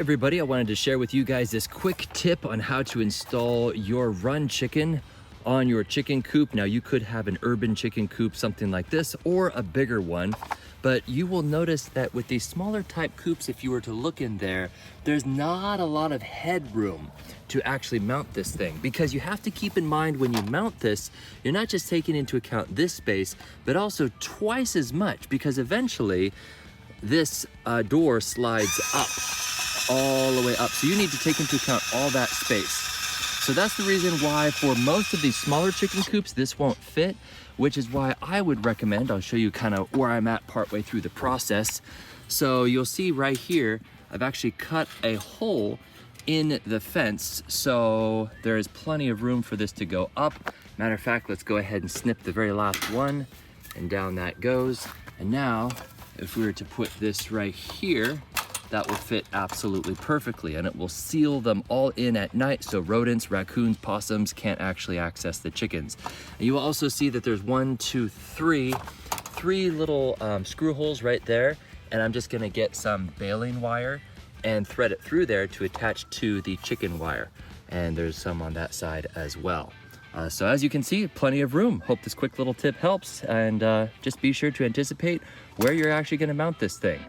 Everybody, I wanted to share with you guys this quick tip on how to install your run chicken on your chicken coop. Now you could have an urban chicken coop, something like this, or a bigger one, but you will notice that with these smaller type coops, if you were to look in there, there's not a lot of headroom to actually mount this thing, because you have to keep in mind when you mount this, you're not just taking into account this space, but also twice as much, because eventually this door slides up all the way up. So you need to take into account all that space. So that's the reason why for most of these smaller chicken coops, this won't fit, which is why I would recommend, I'll show you kind of where I'm at partway through the process. So you'll see right here, I've actually cut a hole in the fence. So there is plenty of room for this to go up. Matter of fact, let's go ahead and snip the very last one, and down that goes. And now, if we were to put this right here, that will fit absolutely perfectly, and it will seal them all in at night so rodents, raccoons, possums can't actually access the chickens. And you will also see that there's three little screw holes right there, and I'm just gonna get some baling wire and thread it through there to attach to the chicken wire. And there's some on that side as well. So as you can see, plenty of room. Hope this quick little tip helps, and just be sure to anticipate where you're actually gonna mount this thing.